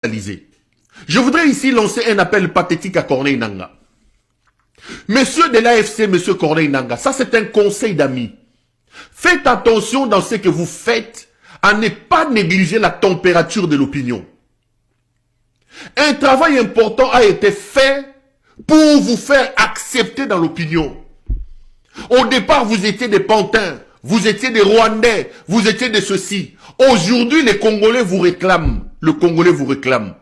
Je voudrais ici lancer un appel pathétique à Corneille Nangaa. Monsieur de l'AFC, monsieur Corneille Nangaa, ça c'est un conseil d'amis. Faites attention dans ce que vous faites à ne pas négliger la température de l'opinion. Un travail important a été fait pour vous faire accepter dans l'opinion. Au départ, vous étiez des pantins, vous étiez des Rwandais, vous étiez de ceci. Aujourd'hui, les Congolais vous réclament. Le Congolais vous réclame.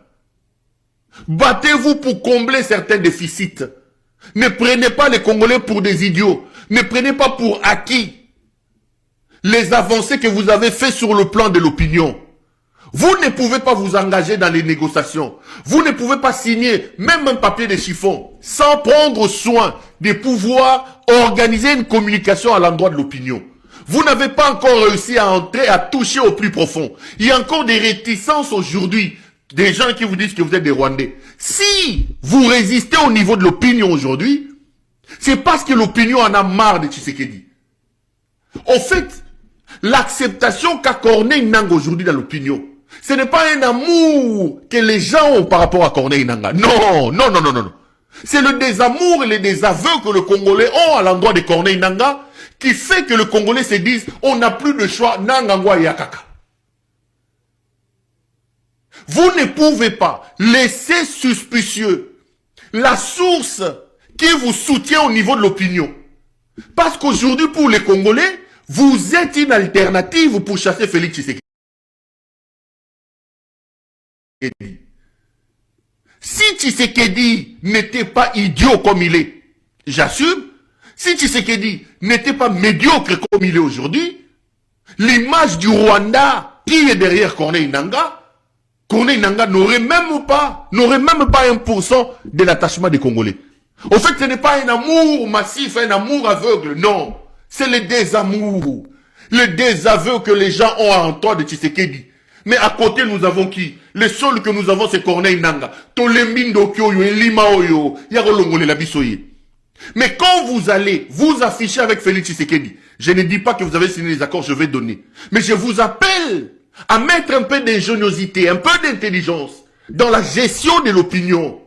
Battez-vous pour combler certains déficits. Ne prenez pas les Congolais pour des idiots. Ne prenez pas pour acquis les avancées que vous avez faites sur le plan de l'opinion. Vous ne pouvez pas vous engager dans les négociations. Vous ne pouvez pas signer même un papier de chiffon sans prendre soin de pouvoir organiser une communication à l'endroit de l'opinion. Vous n'avez pas encore réussi à entrer, à toucher au plus profond. Il y a encore des réticences aujourd'hui, des gens qui vous disent que vous êtes des Rwandais. Si vous résistez au niveau de l'opinion aujourd'hui, c'est parce que l'opinion en a marre de Tshisekedi. En fait, l'acceptation qu'a Corneille Nangaa aujourd'hui dans l'opinion, ce n'est pas un amour que les gens ont par rapport à Corneille Nangaa. Non, non, non, non, non. C'est le désamour et le désaveu que les Congolais ont à l'endroit de Corneille Nangaa qui fait que les Congolais se disent on n'a plus de choix, Nangangwa Yakaka. Vous ne pouvez pas laisser suspicieux la source qui vous soutient au niveau de l'opinion. Parce qu'aujourd'hui, pour les Congolais, vous êtes une alternative pour chasser Félix Tshisekedi. Si Tshisekedi n'était pas idiot comme il est, j'assume, si Tshisekedi n'était pas médiocre comme il est aujourd'hui, l'image du Rwanda qui est derrière Corneille Nangaa n'aurait même pas 1% de l'attachement des Congolais. Au fait, ce n'est pas un amour massif, un amour aveugle, non. C'est le désamour, le désaveu que les gens ont à l'endroit de Tshisekedi. Mais à côté, nous avons qui? Le seul que nous avons, c'est Corneille Nangaa. Mais quand vous allez vous afficher avec Félix Tshisekedi, je ne dis pas que vous avez signé les accords, je vais donner. Mais je vous appelle à mettre un peu d'ingéniosité, un peu d'intelligence dans la gestion de l'opinion.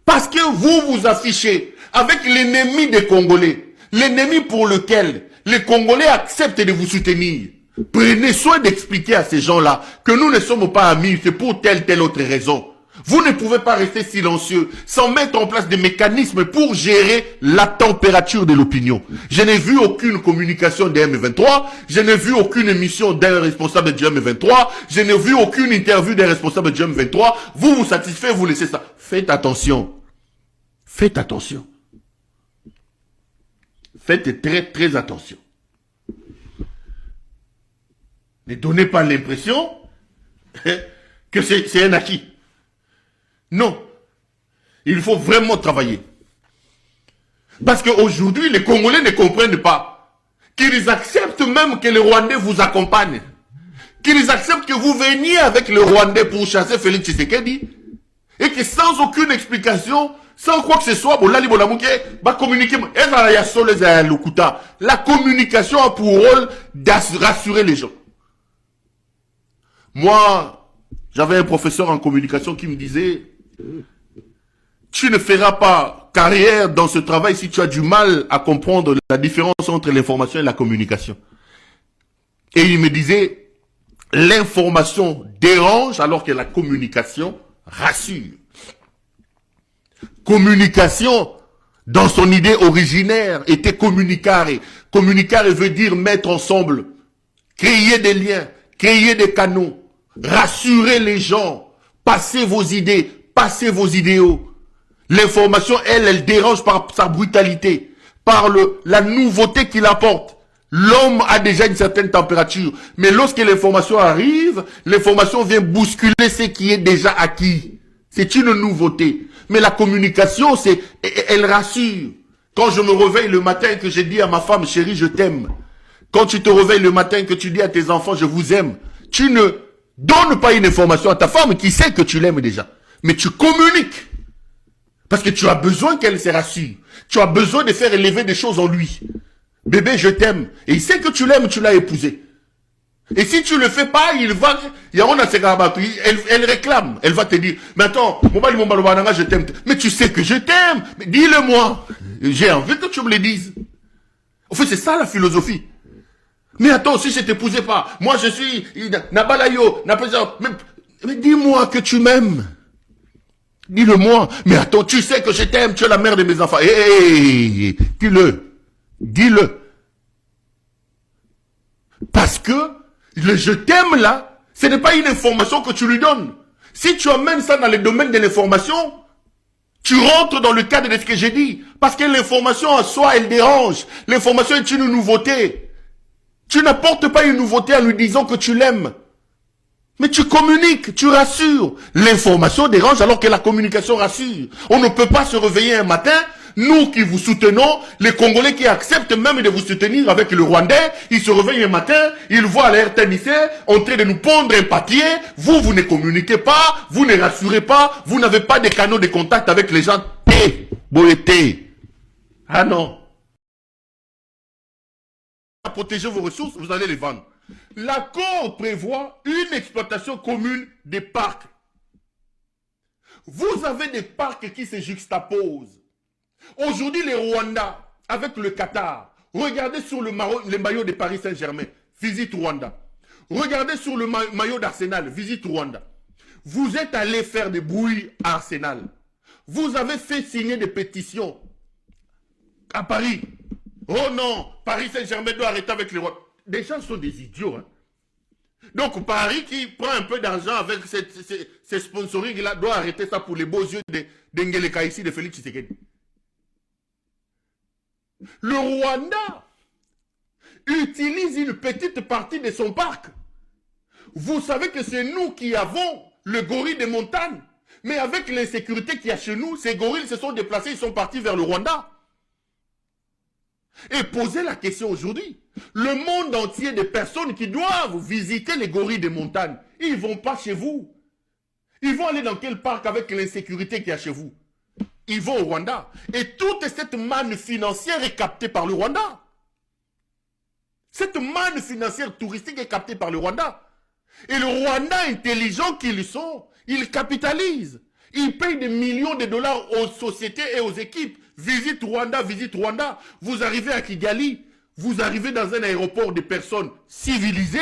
Parce que vous vous affichez avec l'ennemi des Congolais, l'ennemi pour lequel les Congolais acceptent de vous soutenir. Prenez soin d'expliquer à ces gens-là que nous ne sommes pas amis, c'est pour telle autre raison. Vous ne pouvez pas rester silencieux sans mettre en place des mécanismes pour gérer la température de l'opinion. Je n'ai vu aucune communication de M23, je n'ai vu aucune émission d'un responsable de M23, je n'ai vu aucune interview d'un responsable de M23. Vous vous satisfaites, vous laissez ça. Faites attention. Faites attention. Faites très attention. Ne donnez pas l'impression que c'est un acquis. Non. Il faut vraiment travailler. Parce qu'aujourd'hui, les Congolais ne comprennent pas qu'ils acceptent même que les Rwandais vous accompagnent. Qu'ils acceptent que vous veniez avec les Rwandais pour chasser Félix Tshisekedi. Et que sans aucune explication, sans quoi que ce soit, la communication a pour rôle de rassurer les gens. Moi, j'avais un professeur en communication qui me disait tu ne feras pas carrière dans ce travail si tu as du mal à comprendre la différence entre l'information et la communication. Et il me disait l'information dérange alors que la communication rassure. Communication, dans son idée originaire, était communicare. Communicare veut dire mettre ensemble, créer des liens, créer des canaux, rassurer les gens, passer vos idées, passer vos idéaux. L'information, elle dérange par sa brutalité, par la nouveauté qu'il apporte. L'homme a déjà une certaine température, mais lorsque l'information arrive, l'information vient bousculer ce qui est déjà acquis. C'est une nouveauté. Mais la communication, elle rassure. Quand je me réveille le matin que je dis à ma femme, chérie, je t'aime. Quand tu te réveilles le matin que tu dis à tes enfants, je vous aime. Tu ne donnes pas une information à ta femme qui sait que tu l'aimes déjà. Mais tu communiques. Parce que tu as besoin qu'elle se rassure. Tu as besoin de faire élever des choses en lui. Bébé, je t'aime. Et il sait que tu l'aimes, tu l'as épousé. Et si tu le fais pas, elle réclame. Elle va te dire, mais attends, je t'aime. Mais tu sais que je t'aime. Mais dis-le-moi. J'ai envie que tu me le dises. En fait, c'est ça la philosophie. Mais attends, si je t'épousais pas, moi je suis Nabalayo, mais dis-moi que tu m'aimes. Dis-le-moi. Mais attends, tu sais que je t'aime, tu es la mère de mes enfants. Hé, dis-le. Dis-le. Parce que le je t'aime là, ce n'est pas une information que tu lui donnes. Si tu amènes ça dans le domaine de l'information, tu rentres dans le cadre de ce que j'ai dit. Parce que l'information en soi, elle dérange. L'information est une nouveauté. Tu n'apportes pas une nouveauté en lui disant que tu l'aimes. Mais tu communiques, tu rassures. L'information dérange alors que la communication rassure. On ne peut pas se réveiller un matin, nous qui vous soutenons, les Congolais qui acceptent même de vous soutenir avec le Rwandais, ils se réveillent un matin, ils voient la RTNC en train de nous pondre un papier, vous ne communiquez pas, vous ne rassurez pas, vous n'avez pas de canaux de contact avec les gens. Boété. Ah non. À protéger vos ressources, vous allez les vendre. L'accord prévoit une exploitation commune des parcs. Vous avez des parcs qui se juxtaposent. Aujourd'hui, les Rwandais, avec le Qatar, regardez sur le maillot de Paris Saint-Germain, visite Rwanda. Regardez sur le maillot d'Arsenal, visite Rwanda. Vous êtes allé faire des bruits à Arsenal. Vous avez fait signer des pétitions à Paris. Oh non, Paris Saint-Germain doit arrêter avec les Rwandais. Des gens sont des idiots. Hein. Donc Paris qui prend un peu d'argent avec ces sponsorings-là doit arrêter ça pour les beaux yeux d'Engele Kaïsi, de Félix Tshisekedi. Le Rwanda utilise une petite partie de son parc. Vous savez que c'est nous qui avons le gorille des montagnes. Mais avec l'insécurité qu'il y a chez nous, ces gorilles se sont déplacés, ils sont partis vers le Rwanda. Et posez la question aujourd'hui. Le monde entier des personnes qui doivent visiter les gorilles des montagnes, ils ne vont pas chez vous. Ils vont aller dans quel parc avec l'insécurité qu'il y a chez vous? Ils vont au Rwanda. Et toute cette manne financière est captée par le Rwanda. Cette manne financière touristique est captée par le Rwanda. Et le Rwanda, intelligent qu'ils sont, ils capitalisent. Ils payent des millions de dollars aux sociétés et aux équipes. Visite Rwanda, visite Rwanda. Vous arrivez à Kigali, vous arrivez dans un aéroport de personnes civilisées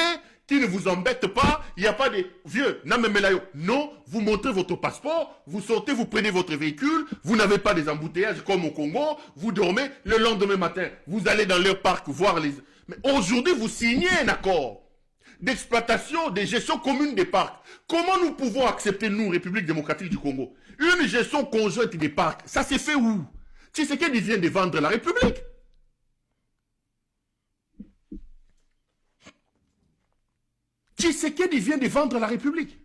qui ne vous embêtent pas. Il n'y a pas de vieux, Namemelayo. Non, vous montrez votre passeport, vous sortez, vous prenez votre véhicule, vous n'avez pas des embouteillages comme au Congo, vous dormez, le lendemain matin, vous allez dans leur parc voir les... Mais aujourd'hui, vous signez un accord d'exploitation, de gestion commune des parcs. Comment nous pouvons accepter, nous, République démocratique du Congo, une gestion conjointe des parcs? Ça s'est fait où? Tshisekedi vient de vendre la République. Tshisekedi vient de vendre la République.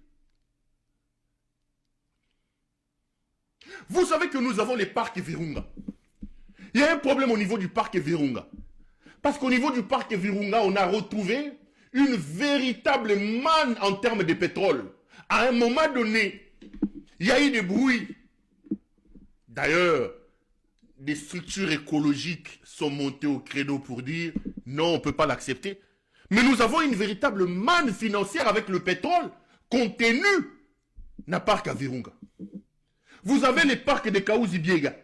Vous savez que nous avons les parcs Virunga. Il y a un problème au niveau du parc Virunga. Parce qu'au niveau du parc Virunga, on a retrouvé une véritable manne en termes de pétrole. À un moment donné, il y a eu des bruits. D'ailleurs, des structures écologiques sont montées au credo pour dire non, on ne peut pas l'accepter. Mais nous avons une véritable manne financière avec le pétrole contenu dans le parc à Virunga. Vous avez les parcs de Kaouzi-Biega,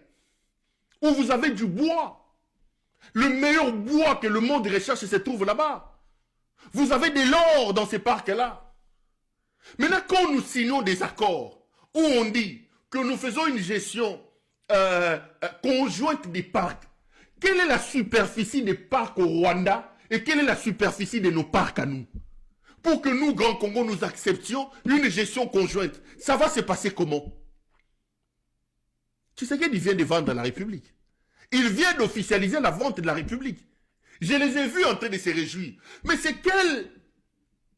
où vous avez du bois. Le meilleur bois que le monde recherche se trouve là-bas. Vous avez de l'or dans ces parcs-là. Maintenant, quand nous signons des accords où on dit que nous faisons une gestion conjointe des parcs, quelle est la superficie des parcs au Rwanda et quelle est la superficie de nos parcs à nous? Pour que nous, Grand Congo, nous acceptions une gestion conjointe. Ça va se passer comment? Tu sais qu'il vient de vendre la République. Il vient d'officialiser la vente de la République. Je les ai vus en train de se réjouir. Mais c'est quel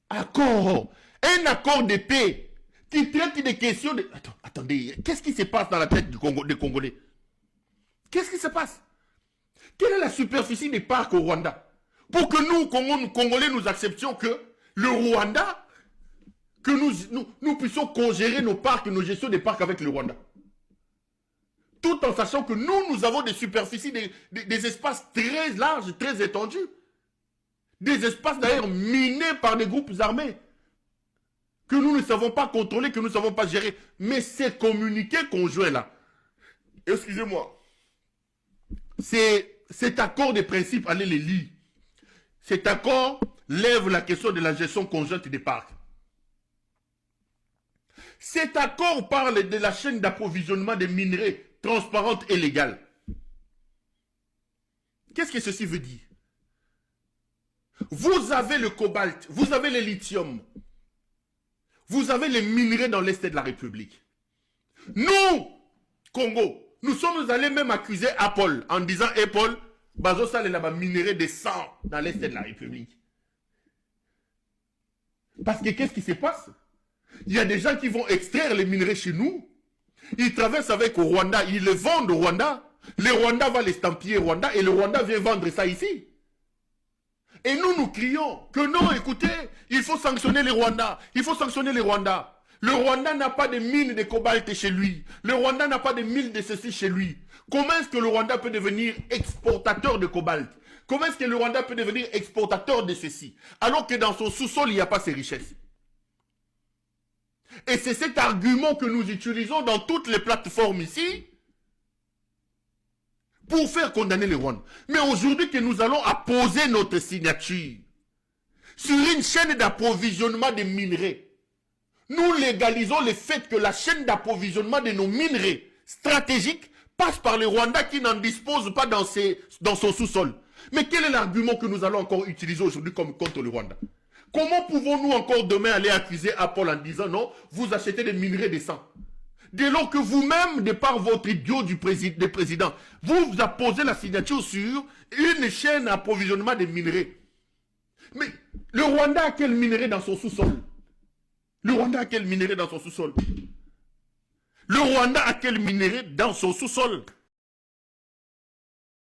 accord? Un accord de paix qui traite des questions de... Attendez, qu'est-ce qui se passe dans la tête des Congolais? Qu'est-ce qui se passe? Quelle est la superficie des parcs au Rwanda? Pour que nous, Congolais, nous acceptions que le Rwanda, que nous puissions congérer nos parcs, nos gestions des parcs avec le Rwanda. Tout en sachant que nous avons des superficies, des espaces très larges, très étendus. Des espaces d'ailleurs minés par des groupes armés que nous ne savons pas contrôler, que nous ne savons pas gérer. Mais ces communiqués conjoints là, excusez-moi, cet accord de principe, allez les lire. Cet accord lève la question de la gestion conjointe des parcs. Cet accord parle de la chaîne d'approvisionnement des minerais transparente et légale. Qu'est-ce que ceci veut dire? Vous avez le cobalt, vous avez le lithium, vous avez les minerais dans l'Est de la République. Nous, Congo, nous sommes allés même accuser Apple en disant Apple, Bazosa est là-bas minerais de sang dans l'Est de la République. Parce que qu'est-ce qui se passe? Il y a des gens qui vont extraire les minerais chez nous. Ils traversent avec au Rwanda, ils les vendent au Rwanda. Le Rwanda va les estampiller Rwanda et le Rwanda vient vendre ça ici. Et nous crions que non, écoutez, il faut sanctionner les Rwandais. Il faut sanctionner les Rwandais. Le Rwanda n'a pas de mine de cobalt chez lui. Le Rwanda n'a pas de mine de ceci chez lui. Comment est-ce que le Rwanda peut devenir exportateur de cobalt? Comment est-ce que le Rwanda peut devenir exportateur de ceci? Alors que dans son sous-sol, il n'y a pas ces richesses. Et c'est cet argument que nous utilisons dans toutes les plateformes ici pour faire condamner les Rwandais. Mais aujourd'hui que nous allons apposer notre signature sur une chaîne d'approvisionnement des minerais, nous légalisons le fait que la chaîne d'approvisionnement de nos minerais stratégiques passe par les Rwandais qui n'en disposent pas dans son sous-sol. Mais quel est l'argument que nous allons encore utiliser aujourd'hui comme contre le Rwanda? Comment pouvons-nous encore demain aller accuser Apple en disant non, vous achetez des minerais de sang? Dès lors que vous-même, de par votre idiot du président, vous apposez la signature sur une chaîne d'approvisionnement des minerais. Mais le Rwanda a quel minerai dans son sous-sol? Le Rwanda a quel minerai dans son sous-sol? Le Rwanda a quel minerai dans son sous-sol?